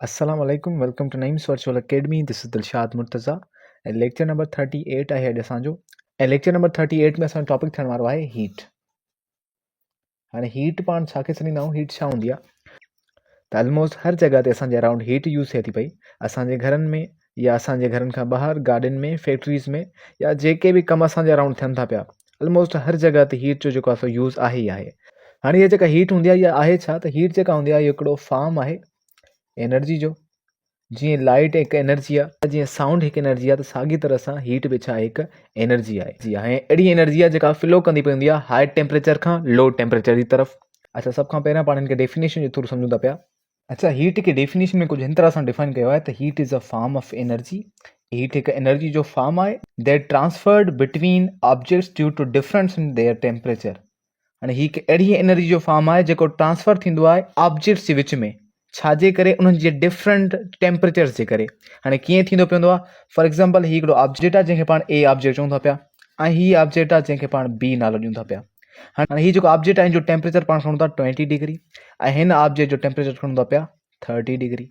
Assalamu alaikum. Welcome to Naeem's Virtual Academy. This is Dilshad Murtaza. Lecture number 38 आहे अॼु असांजो ऐं lecture number 38 में असांजो टॉपिक थियण वारो आहे हीट। हाणे हीट पाण छाखे सॾींदा आहियूं, हीट छा हूंदी आहे? त ऑलमोस्ट हर जॻह ते असांजे अराउंड हीट यूज़ थिए थी पई, असांजे घरनि में या असांजे घरनि खां ॿाहिरि गाॾियुनि में, फैक्ट्रीज़ में या जेके बि कम असांजे अराउंड थियनि था पिया, ऑलमोस्ट हर जॻह ते हीट जो जेको आहे सो यूज़ आहे ई आहे। हाणे इहा जेका हीट हूंदी आहे इहा आहे छा? त हीट जेका हूंदी आहे इहो हिकिड़ो फॉर्म आहे एनर्जी जो। जीअं लाइट हिकु एनर्जी आहे, जीअं साउंड हिकु एनर्जी आहे, त साॻी तरह सां हीट बि छा हिकु एनर्जी आहे। जी ऐं अहिड़ी एनर्जी आहे जेका फ्लो कंदी पई हूंदी आहे हाई टेम्परेचर खां लो टेम्परेचर जी तरफ़। अच्छा, सभ खां पहिरियां पाण हिनखे डेफिनेशन जे थ्रू सम्झूं था पिया। अच्छा, हीट खे डेफिनेशन में कुझु हिन तरह सां डिफाइन कयो आहे त heat is a form of energy. Heat हिकु एनर्जी जो फॉर्म आहे that transferred between objects due to difference in their temperature. हाणे हीअ हिकु अहिड़ी एनर्जी जो फॉर्म आहे जेको ट्रांसफर थींदो आहे ऑब्जेक्ट्स जे विच में, छाजे करे? उन्हनि जे डिफरेंट टेम्परेचर्स जे करे। हाणे कीअं थींदो पवंदो आहे? फॉर एग्ज़ाम्पल हीउ हिकिड़ो ऑब्जेक्ट आहे जंहिंखे पाण ए ऑब्जेक्ट चऊं था पिया, ऐं हीअ ऑब्जेक्ट आहे जंहिंखे पाण बी नालो ॾियूं था पिया। हाणे हीउ जेको ऑब्जेक्ट आहे जो टेम्परेचर पाण खणूं था 20 डिग्री, ऐं हिन ऑब्जेक्ट जो टेम्परेचर खणूं था पिया 30 डिग्री।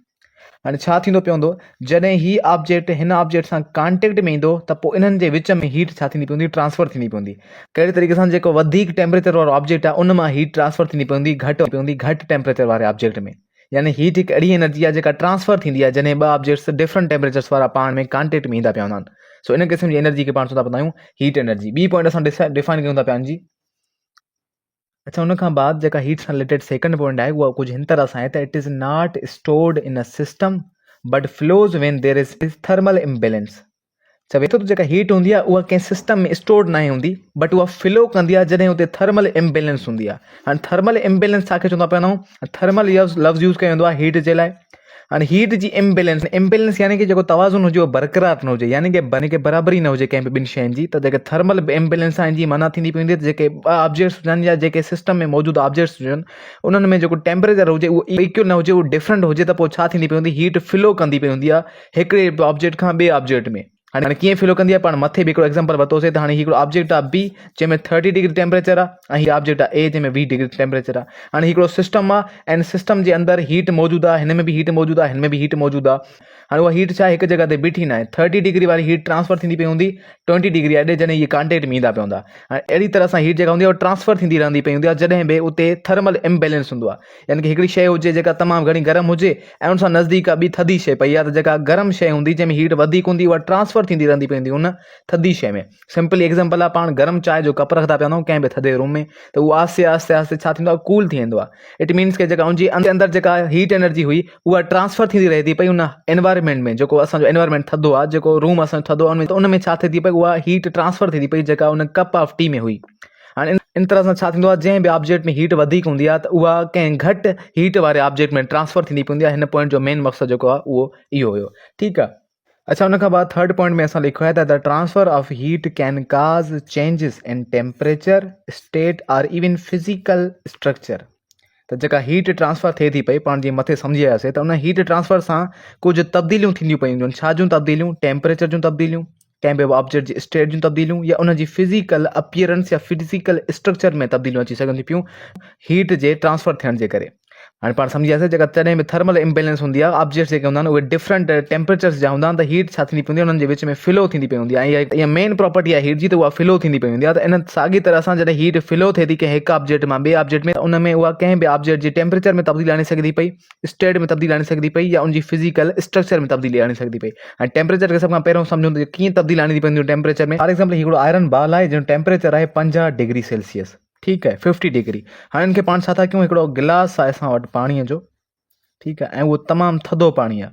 हाणे छा थींदो पवंदो? जॾहिं हीउ ऑब्जेक्ट हिन ऑब्जेक्ट सां कॉन्टेक्ट में ईंदो त पोइ इन्हनि जे विच में हीट छा थींदी पवंदी? ट्रांसफर थींदी पवंदी। कहिड़े तरीक़े सां जेको वधीक टेम्परेचर वारो ऑब्जेक्ट आहे उन मां हीट ट्रांसफर थींदी पवंदी घटि टेम्परेचर वारे ऑब्जेक्ट में। यानी हीट हिकु अहिड़ी एनर्जी आहे जेका ट्रांसफर थींदी आहे जॾहिं ॿ ऑब्जेक्ट्स डिफरेंट टेम्परेचर्स वारा पाण में कॉन्टेक्ट में ईंदा पिया हूंदा आहिनि। सो इन क़िस्म जी एनर्जी खे पाण चवंदा पिया आहियूं हीट एनर्जी। ॿी पॉइंट असां डिफाइन कयूं था पिया जी। अच्छा, उन खां बाद जेका हीट सां रिलेटेड सेकंड पॉइंट आहे उहा कुझु हिन तरह सां आहे त it is not stored in a system but flows when there is thermal imbalance. चवे थो त जेका हीट हूंदी आहे उहा कंहिं सिस्टम में स्टोर्ड न हूंदी, बट उहा फ्लो कंदी आहे जॾहिं हुते थर्मल इम्बेलेंस हूंदी आहे। हाणे थर्मल इम्बेलेंस छाखे चवंदा पिया आहियूं? थर्मल लफ़्ज़ यूज़ कयो वेंदो आहे हीट जे लाइ। हाणे हीट जी इम्बेलेंस यानी कि जेको तवाज़ुन हुजे उहो बरक़रार न हुजे, यानी कि बराबरी न हुजे कंहिं बि ॿिनि शयुनि जी। त जेके थर्मल इम्बेलेंस आहिनि जी माना थींदी पवंदी त जेके ॿ ऑब्जेक्ट्स हुजनि या जेके सिस्टम में मौजूदु ऑब्जेक्ट्स हुजनि उन्हनि में जेको टेम्परेचर हुजे उहो इक्वल न हुजे, उहो डिफरेंट हुजे, त पोइ छा थींदी पवंदी? हीट फ्लो कंदी पई हूंदी आहे हिकिड़े ऑब्जेक्ट खां ॿिए ऑब्जेक्ट में। हाणे कीअं फ्लो कंदी आहे? पाण मथे बि हिकिड़ो एग्जाम्पल वरितोसीं त हाणे हिकिड़ो ऑब्जेक्ट आहे बी जंहिंमें 30 डिग्री टेम्परेचर आहे, ऐं हीअ ऑब्जेक्ट आहे ए जंहिंमें 20 डिग्री टेम्परेचर आहे। हाणे हिकिड़ो सिस्टम आहे ऐं सिस्टम जे अंदरि हीट मौजूदु आहे, हिन में बि हीट मौजूदु आहे, हिन में बि हीट मौजूदु आहे। हाणे उहा हीट छा हिकु जॻह ते बीठी न आहे, 30 डिग्री वारी हीट ट्रांसफर थींदी पई हूंदी 20 डिग्री हेॾे जॾहिं इहे कॉन्टेक्ट में ईंदा पिया हूंदा। हाणे अहिड़ी तरह सां हीट जेका हूंदी आहे उहा ट्रांसफर थींदी रहंदी पई हूंदी आहे जॾहिं बि उते थर्मल इम्बेलेंस हूंदो आहे। यानी कि हिकिड़ी शइ हुजे जेका तमामु घणी गर्म हुजे ऐं उन सां नज़दीक ॿी थधी शइ पई आहे, त जेका गर्म शइ हूंदी जंहिंमें हीट वधीक हूंदी उहा ट्रांसफर थींदी रहंदी पई हूंदी उन थधी शइ में। सिंपली एग्जाम्पल आहे, पाण गर्म चांहि जो कप रखंदा पिया हूंदा कंहिं बि थधे रूम में, त उहो आस्ते आस्ते छा थींदो आहे? कूल थी वेंदो आहे। इट मीन्स कि जेका उनजे अंदरि जेका हीट एनर्जी हुई उहा ट्रांसफर थींदी रहे थी पई उन एनवायरमेंट में। जेको असांजो एनवायरमेंट थधो आहे, जेको रूम असांजो थधो आहे, त उन में छा थिए थी पई? उहा हीट ट्रांसफर थी पई जेका उन कप ऑफ टी में हुई। हाणे इन तरह सां छा थींदो आहे? जंहिं बि ऑब्जेक्ट में हीट वधीक हूंदी आहे त उहा कंहिं घटि हीट वारे ऑब्जेक्ट में ट्रांसफर थींदी पवंदी आहे। हिन पॉइंट जो मेन मक़सदु जेको आहे उहो इहो हुयो। ठीकु आहे। अच्छा, उन खां बाद थर्ड पॉइंट में असां लिखियो आहे त the transfer of heat can काज़ चेंजिस इन टेम्परेचर, स्टेट और इवन फिजिकल स्ट्रक्चर। त जेका हीट ट्रांसफर थिए थी पई, पाण जीअं मथे सम्झी आयासीं त उन हीट ट्रांसफर सां कुझु तब्दीलियूं थींदियूं पयूं। छा जूं तब्दीलियूं? टेम्परेचर जूं तब्दीलियूं, कंहिं बि ऑब्जेक्ट जी स्टेट जूं तब्दीलियूं, या उन जी फिजिकल अपीयरेंस या फिजिकल स्ट्रक्चर में तब्दीलियूं अची सघनि थियूं हीट जे ट्रांसफर थियण जे करे। हाणे पाण सम्झी वियासीं जेका तॾहिं बि थर्मल इम्बेलेंस हूंदी आहे, ऑब्जेक्ट्स जेके हूंदा आहिनि उहे डिफरेंट टेम्परेचर्स जा हूंदा आहिनि, त हीट छा थींदी पवंदी आहे? उन्हनि जे विच में फ्लो थींदी पई हूंदी आहे। ऐं इहा मेन प्रॉपर्टी आहे हीट जी, त उहा फ्लो थींदी पई हूंदी आहे। त इन साॻी तरह सां जॾहिं हीट फ्लो थिए थी कंहिं हिकु ऑब्जेक्ट मां ॿिए ऑब्जेक्ट में, उन में उहा कंहिं बि ऑब्जेक्ट जे टेम्परेचर में तब्दीली आणे सघे थी पई, स्टेट में तब्दीली आणे सघे थी पई, या उनजी फिजिकल स्ट्रक्चर में तब्दीली आणे सघे थी पई। हाणे टेम्परेचर खे सभ खां पहिरियों सम्झूं त कीअं तब्दीली आणे थी पवंदी टेम्परेचर में। फॉर एग्जाम्पल हिकिड़ो आयरन बॉल आहे जंहिंजो टेम्परेचर आहे 50 डिग्री सेल्सियस। ठीकु आहे, 50 डिग्री। हाणे इनखे पाण छा था कयूं? हिकिड़ो गिलास आहे असां वटि पाणीअ जो, ठीकु आहे, ऐं उहो तमामु थधो पाणी आहे।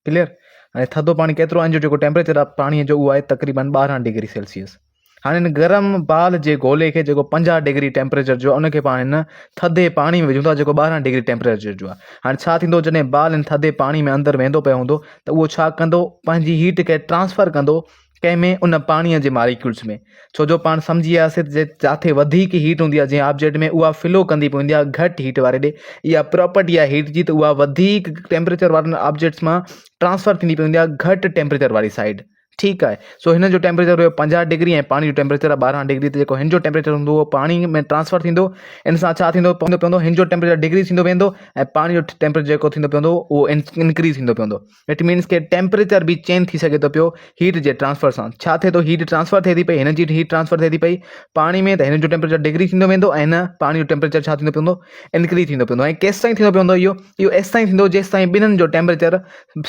क्लियर? हाणे थधो पाणी केतिरो आहे? जो जेको टेम्परेचर आहे पाणीअ जो उहो आहे तक़रीबन 12 डिग्री सेल्सियस। हाणे हिन गरम बॉल जे गोले खे जेको 50 डिग्री टेम्परेचर जो आहे उनखे पाण हिन थधे पाणी में विझूं था जेको 12 डिग्री टेम्परेचर जो आहे। हाणे छा थींदो? जॾहिं बॉल हिन थधे पाणी में अंदरि वेंदो पियो हूंदो त उहो छा कंदो? पंहिंजी हीट खे ट्रांसफर कंदो कंहिंमें? उन पाणीअ जे मालिक्यूल्स में। छो जो पाण सम्झी वियासीं त जिथे वधीक हीट हूंदी आहे जंहिं ऑब्जेक्ट में, उहा फ्लो कंदी पवंदी आहे घटि हीट वारे ॾे। इहा प्रॉपर्टी आहे हीट जी, त उहा वधीक टेम्परेचर वारनि ऑब्जेक्ट्स मां ट्रांसफर थींदी पवंदी आहे घटि टेम्परेचर वारी साइड। ठीक है। सो हिन जो टेम्परेचर हुयो 50 डिग्री ऐं पानी जो टेम्परेचर 12 डिग्री। त जेको हिन जो टेम्परेचर हूंदो उहो पानी में ट्रांसफर थींदो, इन सां छा थींदो पवंदो हिन जो टेम्परेचर डिग्री थींदो वेंदो ऐं पानी जो टेम्परेचर जेको थींदो पवंदो उहो इंक्रीज थींदो पवंदो। इट मीन्स के टेम्परेचर बि चेंज थी सघे थो पियो हीट जे ट्रांसफर सां। छा थिए थो, हीट ट्रांसफर थिए थी पई, हिन जी हीट ट्रांसफर थिए थी पई पानी में, त हिन जो टेम्परेचर डिग्री थींदो वेंदो ऐं हिन पानी जो टेम्परेचर छा थींदो पवंदो, इंक्रीज थींदो पवंदो। ऐं केसि ताईं थींदो पवंदो इहो एसि ताईं थींदो जेसि ताईं ॿिन्हिनि जो टेम्परेचर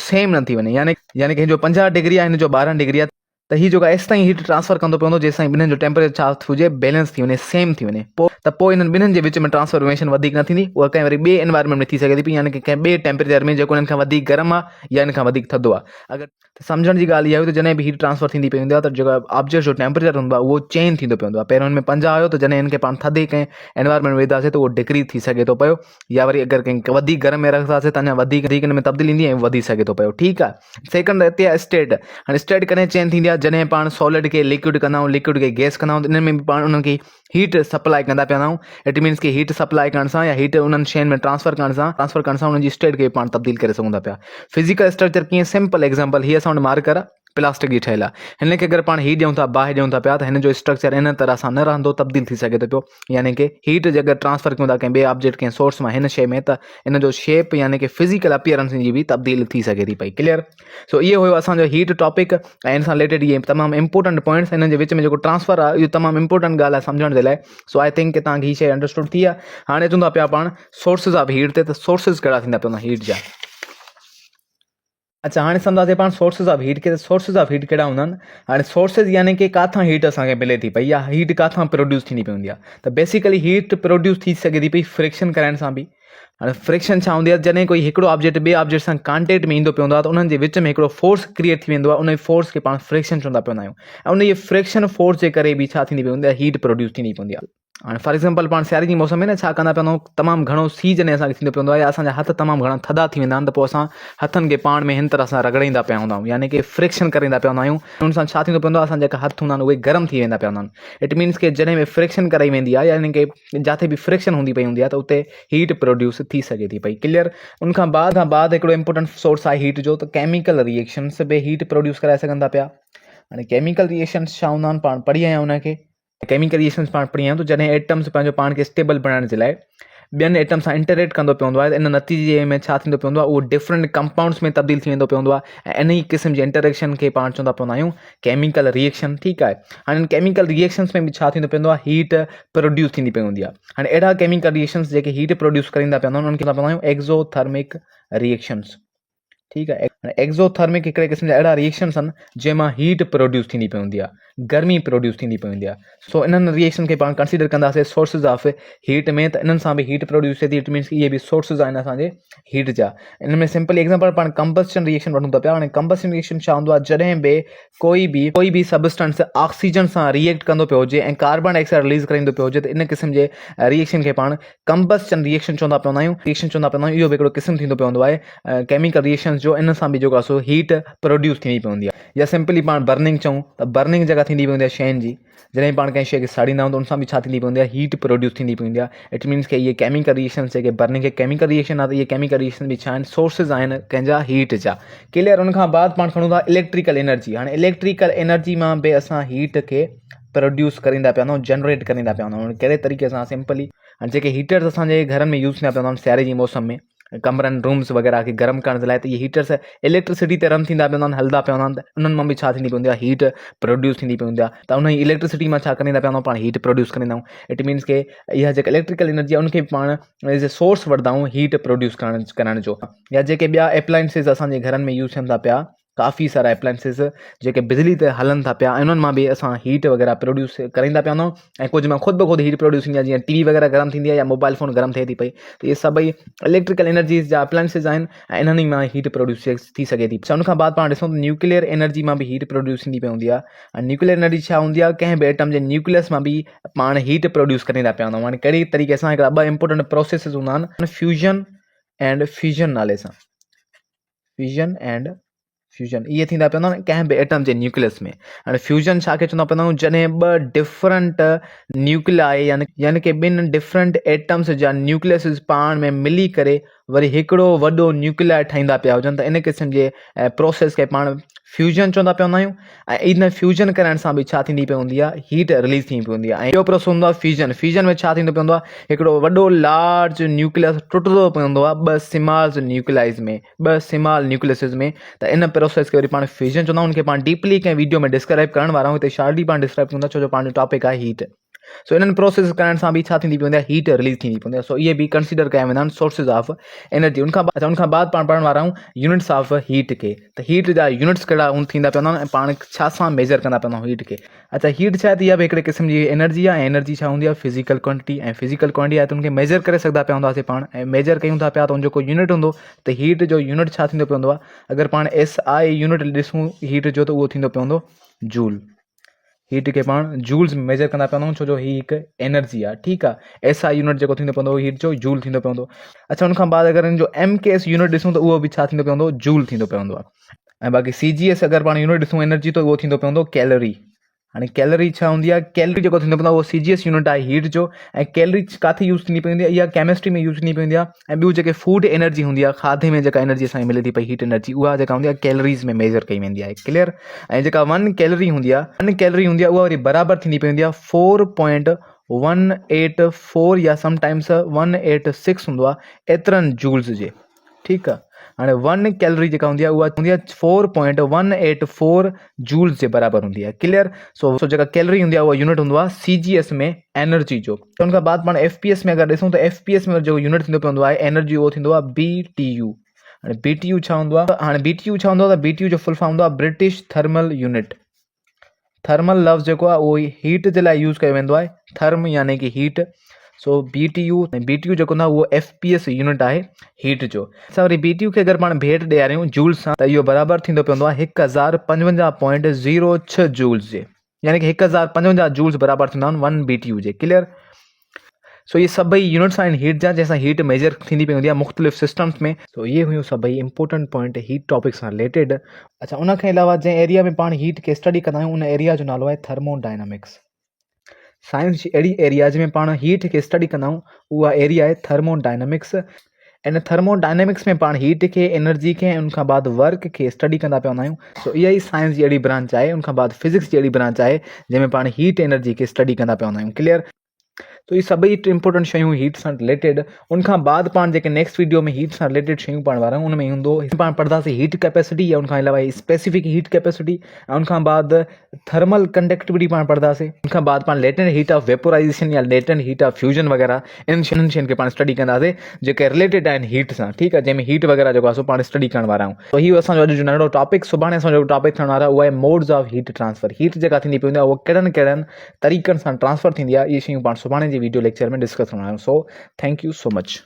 सेम न थी वञे, यानी कि हिन जो 50 डिग्री आहे, हिन जो 12 डिग्री आहे, त हीअ जेको एसि ताईं हीट ट्रांसफर कंदो पवंदो जेसि ताईं ॿिन्हिनि जो टेम्परेचर छा हुजे, बैलेंस थी वञे, सेम थी वञे। पोइ हिननि ॿिन्हिनि जे विच में ट्रांसफॉर्मेशन वधीक न थींदी, उहा कंहिं वरी ॿिए एनवायरमेंट में थी सघे थी पई, यानी कि कंहिं ॿिए टेम्परेचर में जेको हिननि खां वधीक गर्म आहे या हिन खां वधीक थधो आहे। अगरि सम्झण जी ॻाल्हि इहा हुई त जॾहिं बि हीट ट्रांसफर थींदी पई हूंदी आहे त जेको ऑब्जेक्ट जो टेम्परेचर हूंदो आहे उहो चेंज थींदो पवंदो आहे। पहिरियों हिन में 50 हुयो, त जॾहिं हिनखे पाण थधे कंहिं एनवायरमेंट में विधासीं त उहो डिक्रीज थी सघे थो पियो, या वरी अगरि कंहिं वधीक गर्म में रखंदासीं त अञा वधीक हिन में तब्दीली ईंदी ऐं वधी सघे थो पियो। ठीकु आहे। सेकंड हिते आहे स्टेट। हाणे स्टेट कॾहिं चेंज थींदी आहे जॾहिं पाण सॉलिड खे लिक्विड कंदा आहियूं, लिक्विड खे गैस कंदा आहियूं, त इन्हनि में बि पाण उन्हनि खे हीट सप्लाई कंदा पिया आहियूं। इट मीन्स कि हीट सप्लाई करण सां या हीट उन्हनि शयुनि में ट्रांसफर करण सां उन्हनि जी स्टेट खे पाण तब्दील करे सघूं था पिया। फिजिकल स्ट्रक्चर कीअं, सिंपल एग्जांपल, हीअ असां वटि मार्कर आहे, प्लास्टिक जी ठहियल आहे, हिन खे अगरि पाण हीट ॾियूं था, बाहि ॾियूं था पिया, त हिन जो स्ट्रक्चर इन तरह सां न रहंदो, तब्दील थी सघे थो पियो। यानी कि हीट जे अगरि ट्रांसफर कयूं था कंहिं ॿिए ऑब्जेक्ट कंहिं सोर्स मां हिन शइ में, त इन जो शेप यानी कि फिजिकल अपीयरेंस जी बि तब्दील थी सघे थी पई। क्लियर। सो इहो हुयो असांजो हीट टॉपिक ऐं इन सां रिलेटेड इहे तमामु इंपॉर्टेंट पॉइंट्स, हिन जे विच में जेको ट्रांसफर आहे इहो तमामु इंपॉर्टेंट ॻाल्हि आहे सम्झण जे लाइ। सो आई थिंक कि तव्हांखे हीअ शइ अंडरस्टूड थी आहे। हाणे चवंदा पिया पाण सोर्सिस ऑफ हीट ते, त सोर्सिस कहिड़ा थींदा पवंदा हीट जा। अच्छा, हाणे सम्झासीं पाण सोर्सिस ऑफ हीट खे। सोर्सिस ऑफ हीट कहिड़ा हूंदा आहिनि। हाणे सोर्सिस यानी कि काथां हीट असांखे मिले थी पई या हीट काथां प्रोड्यूस थींदी पई हूंदी आहे। त बेसिकली हीट प्रोड्यूस थी सघे थी पई फ्रिक्शन करण सां बि। हाणे फ्रिक्शन छा हूंदी आहे, जॾहिं कोई हिकिड़ो ऑब्जेक्ट ॿिए ऑब्जेक्ट सां कॉन्टेक्ट में ईंदो पवंदो आहे, त उन्हनि जे विच में हिकिड़ो फोर्स क्रिएट थी वेंदो आहे, उन फोर्स खे पाण फ्रिक्शन चवंदा पवंदा आहियूं। ऐं उन फ्रिक्शन फोर्स जे करे बि छा थींदी पई हूंदी आहे, हीट प्रोड्यूस थींदी पवंदी आहे। हाणे फॉर एग्जाम्पल पाण सियारे जी मौसम में न छा कंदा पवंदा आहियूं, तमामु घणो सीउ जॾहिं असांखे थींदो पवंदो आहे या असांजा हथ तमामु घणा थधा थी वेंदा आहिनि, त पोइ असां हथनि खे पाण में हिन तरह सां रगड़ींदा पिया हूंदा आहियूं, यानी कि फ्रिक्शन कराईंदा पिया हूंदा आहियूं। उन सां छा थींदो पवंदो आहे, असांजा जेका हथ हूंदा आहिनि उहे गर्म थी वेंदा पिया हूंदा आहिनि। इट मीन्स कि जॾहिं बि फ्रिक्शन कराई वेंदी आहे, यानी कि जिथे बि फ्रिक्शन हूंदी पई हूंदी आहे, त उते हीट प्रोड्यूस थी सघे थी पई। क्लियर। उन खां बाद हिकिड़ो इंपॉर्टेंट सोर्स आहे हीट जो, त केमिकल रिएक्शन्स बि हीट प्रोड्यूस कराए सघनि था पिया। हाणे केमिकल रिएक्शन्स छा हूंदा आहिनि, पाण पढ़ी आया आहियूं उनखे। केमिकल रिएक्शन्स पाण पढ़ी आहियूं, त जॾहिं एटम्स पंहिंजो पाण खे स्टेबल बनाइण जे लाइ ॿियनि एटम सां इंटरेक्ट कंदो पवंदो आहे, त इन नतीजे में छा थींदो पवंदो आहे, उहो डिफरेंट कंपाउंड्स में तब्दील थी वेंदो पवंदो आहे। ऐं इन ई क़िस्म जी इंटरेक्शन खे पाण चवंदा पवंदा आहियूं केमिकल रिएक्शन। ठीकु आहे। हाणे इन केमिकल रिएक्शन्स में बि छा थींदो पवंदो आहे, हीट प्रोड्यूस थींदी पई हूंदी आहे। हाणे अहिड़ा केमिकल रिएक्शन्स जेके हीट प्रोड्यूस करींदा पवंदा आहिनि, उन्हनि खे चवंदा आहियूं एक्ज़ोथर्मिक रिएक्शन्स। ठीकु आहे। एक्ज़ोथर्मिक हिकिड़े क़िस्म जा अहिड़ा रिएक्शन्स आहिनि जंहिंमां हीट प्रोड्यूस थींदी पई हूंदी आहे, गर्मी प्रोड्यूस थींदी पई हूंदी आहे। सो इन्हनि रिएक्शन खे पाण कंसीडर कंदासीं सोर्सिस ऑफ हीट में, त इन्हनि सां बि हीट प्रोड्यूस थिए थी। इट मीन्स कि इहे बि सोर्सिस आहिनि असांजे हीट जा। इन में सिंपल एग्जांपल पाण कंबस्टन रिएक्शन वठूं था पिया। हाणे कंबस्टन रिएक्शन छा हूंदो आहे, जॾहिं बि कोई बि सबस्टेंस ऑक्सीजन सां रिएक्ट कंदो पियो हुजे ऐं कार्बन डाइऑक्साइड रिलीज़ कराईंदो पियो हुजे, त इन क़िस्म जे रिएक्शन खे पाण कंबस्टन रिएक्शन चवंदा पवंदा आहियूं। इहो बि हिकिड़ो क़िस्म थींदो पवंदो आहे केमिकल रिएक्शन जो। इन सां बि जेको आहे सो हीट प्रोड्यूस थींदी पई हूंदी आहे। या सिंपली पाण बर्निंग चऊं, त बर्निंग जॻह थींदी पई हूंदी आहे शयुनि जी। जॾहिं पाण कंहिं शइ खे साड़ींदा आहियूं, त उन सां बि छा थींदी पई हूंदी आहे, हीट प्रोड्यूस थींदी पई हूंदी आहे। इट मीन्स कि इहे केमिकल रिएक्शन्स जेके बर्निंग खे केमिकल रिएक्शन आहे, त इहे केमिकल रिएक्शन बि छा आहिनि, सोर्सिस आहिनि कंहिंजा हीट जा। क्लियर। उन खां बाद पाण खणूं था इलेक्ट्रिकल एनर्जी। हाणे इलेक्ट्रिकल एनर्जी मां बि असां हीट खे प्रोड्यूस करींदा पिया हूंदा, जनरेट करींदा पिया हूंदा। कहिड़े तरीक़े सां, सिंपली हाणे जेके हीटर्स असांजे घरनि में यूज़ थींदा पिया हूंदा सियारे जी मौसम में, कमरनि रूम्स वग़ैरह खे गर्म करण जे लाइ, त इहे हीटर्स इलेक्ट्रिसिटी ते रन थींदा पिया हूंदा आहिनि, हलंदा पिया हूंदा आहिनि। त उन्हनि मां बि छा थींदी पई हूंदी आहे, हीट प्रोड्यूस थींदी पई हूंदी आहे। त उन ई इलेक्ट्रिसिटी मां छा करींदा पिया हूंदा, पाण हीट प्रोड्यूस करींदा आहियूं। इट मीन्स के इहा जेका इलेक्ट्रिकल एनर्जी आहे उनखे पाण एज़ ए सोर्स वठंदा आहियूं हीट प्रोड्यूस करण जो। या जेके ॿिया एप्लायंसिस असांजे घरनि में यूज़ थियनि था पिया, काफ़ी सारा एप्लायंसिस जेके बिजली ते हलनि था पिया, ऐं उन्हनि मां बि असां हीट वग़ैरह प्रोड्यूस करींदा पिया हूंदा आहियूं। ऐं कुझु मां ख़ुदि ब ख़ुदि हीट प्रोड्यूस थींदी आहे, जीअं टीवी वग़ैरह गरम थींदी आहे या मोबाइल फ़ोन गरम थिए थी पई, त इहे सभई इलेक्ट्रिकल एनर्जीज़ जा एप्लायंसिस आहिनि ऐं इन्हनि मां हीट प्रोड्यूस थी सघे थी। उन खां बाद पाण ॾिसूं त न्यूक्लियर एनर्जी मां बि हीट प्रोड्यूस थींदी पई हूंदी आहे। ऐं न्यूक्लियर एनर्जी छा हूंदी आहे, कंहिं बि एटम जे न्यूक्लियस मां बि पाण हीट प्रोड्यूस करींदा पिया हूंदा आहियूं। हाणे कहिड़ी तरीक़े सां, हिकिड़ा ॿ इंपॉर्टेंट प्रोसेसिस हूंदा आहिनि फ्यूजन एंड फ्यूजन नाले सां। फ्यूजन एंड फ्यूजन इहे थींदा पिया हूंदा आहिनि कंहिं बि एटम जे न्यूक्लियस में। हाणे फ्यूजन छा खे चवंदा पवंदा आहियूं, जॾहिं ॿ डिफरेंट न्यूक्लियाई यानी कि ॿिनि डिफरेंट एटम्स जा न्यूक्लियस पाण में मिली करे वरी हिकिड़ो वॾो न्यूक्लियर ठाहींदा पिया हुजनि त इन क़िस्म जे प्रोसेस खे पाण फ्यूजन चवंदा पिया हूंदा आहियूं। ऐं इन फ्यूजन करण सां बि छा थींदी पई हूंदी आहे, हीट रिलीज़ थी पई हूंदी आहे। ऐं ॿियो प्रोसेस हूंदो आहे फ्यूजन। फ्यूजन में छा थींदो पवंदो आहे, हिकिड़ो वॾो लार्ज न्यूक्लियस टुटंदो पवंदो आहे ॿ स्मॉल न्यूक्लियाइज़ में, ॿ स्मॉल न्यूक्लियसिस में। त इन प्रोसेस खे वरी पाण फ्यूजन चवंदा आहियूं। उनखे पाण डीपली कंहिं वीडियो में डिस्क्राइब करण वारा आहियूं। हिते शार्टली पाण डिस्क्राइब कंदा छो जो पंहिंजो टॉपिक आहे हीट। सो इन्हनि प्रोसेस करण सां बि छा थींदी पई हूंदी आहे, हीट रिलीज़ थींदी पवंदी आहे। सो इहे बि कंसिडर कया वेंदा आहिनि सोर्सिस ऑफ एनर्जी। उनखां बाद पाण पढ़ण वारा आहियूं यूनिट्स ऑफ हीट खे। त हीट जा यूनिट्स कहिड़ा थींदा पवंदा आहिनि ऐं पाण छा सां मेजर कंदा पवंदा आहियूं हीट खे। अच्छा, हीट छा आहे त इहा बि हिकिड़े क़िस्म जी एनर्जी आहे। ऐं एनर्जी छा हूंदी आहे, फिजिकल क्वांटिटी। ऐं फिजिकल क्वांटिटी आहे त उनखे मेजर करे सघंदा पिया हूंदासीं पाण। ऐं मेजर कयूं था पिया त उनजो कोई यूनिट हूंदो। त हीट जो यूनिट छा थींदो पवंदो आहे, अगरि पाण SI यूनिट ॾिसूं हीट जो त उहो थींदो पवंदो जूल। हीट खे पाण जूल्स में मेजर कंदा पवंदा आहियूं छो जो ही हिकु एनर्जी आहे। ठीकु आहे, SI यूनिट जेको थींदो पवंदो हीट जो जूल थींदो पवंदो। अच्छा, उनखां बाद अगरि हिन जो MKS यूनिट ॾिसूं त उहो बि छा थींदो पवंदो, जूल थींदो पवंदो आहे। ऐं बाक़ी CGS अगरि पाण यूनिट ॾिसूं एनर्जी त उहो थींदो पवंदो कैलोरी। हाणे कैलोरी छा हूंदी आहे, कैलोरी जेको थींदो पवंदो उहो CGS यूनिट आहे हीट जो। ऐं कैलोरी किथे यूज़ थींदी पवंदी आहे, इहा केमिस्ट्री में यूज़ थींदी पवंदी आहे। ऐं ॿियूं जेके फूड एनर्जी हूंदी आहे, खाधे में जेका एनर्जी असांखे मिले थी पई हीट एनर्जी, उहा जेका हूंदी आहे कैलोरीज़ में मेजर कई वेंदी आहे। क्लियर। ऐं जेका 1 कैलोरी हूंदी आहे, 1 कैलोरी हूंदी आहे, उहा वरी बराबरि थींदी पवंदी आहे 4.184 या समटाइम्स 186 हूंदो आहे एतिरनि जूल्स जे। ठीकु आहे। हाणे 1 कैलोरी जेका हूंदी आहे उहा हूंदी आहे 4.184 जूल्स जे बराबरि हूंदी आहे। क्लियर। सो जेका कैलोरी हूंदी आहे उहा यूनिट हूंदो आहे CGS में एनर्जी जो। उन खां बाद पाण FPS में अगरि ॾिसूं त FPS में जेको यूनिट थींदो पवंदो आहे एनर्जी, उहो थींदो आहे BTU। हाणे BTU छा हूंदो आहे, त BTU जो फुल फॉर्म हूंदो आहे ब्रिटिश थर्मल यूनिट। थर्मल लफ़्ज़ जेको आहे उहो हीट जे लाइ यूज़ कयो वेंदो आहे, थर्म यानी कि हीट। सो BTU जेको न उहो FPS यूनिट आहे हीट जो। असां वरी BTU खे अगरि पाण भेट ॾियारियूं जूल्स सां त इहो बराबरि थींदो पवंदो आहे 1055.06 जूल्स जे। यानी कि 1055 जूल्स बराबरि थींदा आहिनि 1 BTU जे। क्लियर। सो ये सभई यूनिट्स आहिनि हीट जा, जंहिंसां हीट मेजर थींदी पई हूंदी आहे मुख़्तलिफ़ सिस्टम्स में। सो ये हुयूं सभई इंपॉर्टेंट पॉइंट हीट टॉपिक सां रिलेटेड। अच्छा, उनखां अलावा जंहिं एरिया में पाण हीट खे स्टडी कंदा आहियूं उन एरिया जो नालो आहे थर्मोडायनामिक्स। साइंस जी अहिड़ी एरियाज में पाण हीट खे स्टडी कंदा आहियूं, उहा एरिया आहे थर्मोडायनामिक्स। इन थर्मोडायनेमिक्स में पाण हीट खे, एनर्जी खे ऐं उनखां बाद वर्क खे स्टडी कंदा पवंदा आहियूं। सो इहा ई साइंस जी अहिड़ी ब्रांच आहे। उनखां बाद फिजिक्स जी अहिड़ी ब्रांच आहे जंहिंमें पाण हीट एनर्जी खे स्टडी कंदा पवंदा आहियूं। क्लियर। तो ये सभई इंपॉर्टेंट शयूं हीट सां रिलेटेड। उनखां बाद पाण जेके नेक्स्ट वीडियो में हीट सां रिलेटेड शयूं पढ़ण वारा आहियूं, उन में हूंदो पाण पढ़ंदासीं हीट कैपेसिटी, या उनखां अलावा स्पेसिफिक हीट कैपेसिटी, ऐं उनखां बाद थर्मल कंडक्टिविटी पाण पढ़ंदासीं। उनखां बाद पाण लेटेंट हीट ऑफ वेपोराइजेशन या लेटेंट हीट ऑफ फ्यूजन वग़ैरह इन शयुनि खे पाण स्टडी कंदासीं जेके रिलेटेड आहिनि हीट सां। ठीकु आहे, जंहिंमें हीट वग़ैरह जेको आहे सो पाण स्टडी करण वारा आहियूं। तो इहो असांजो अॼु जो नंढो टॉपिक। सुभाणे असांजो टॉपिक थियण वारा उहा आहे modes of heat transfer. Heat जेका थींदी पवंदी आहे उहा कहिड़नि तरीक़नि सां ट्रांसफर थींदी आहे, इहे शयूं पाण सुभाणे जी वीडियो लेक्चर में डिस्कस कंदा आहियूं। So thank you so much.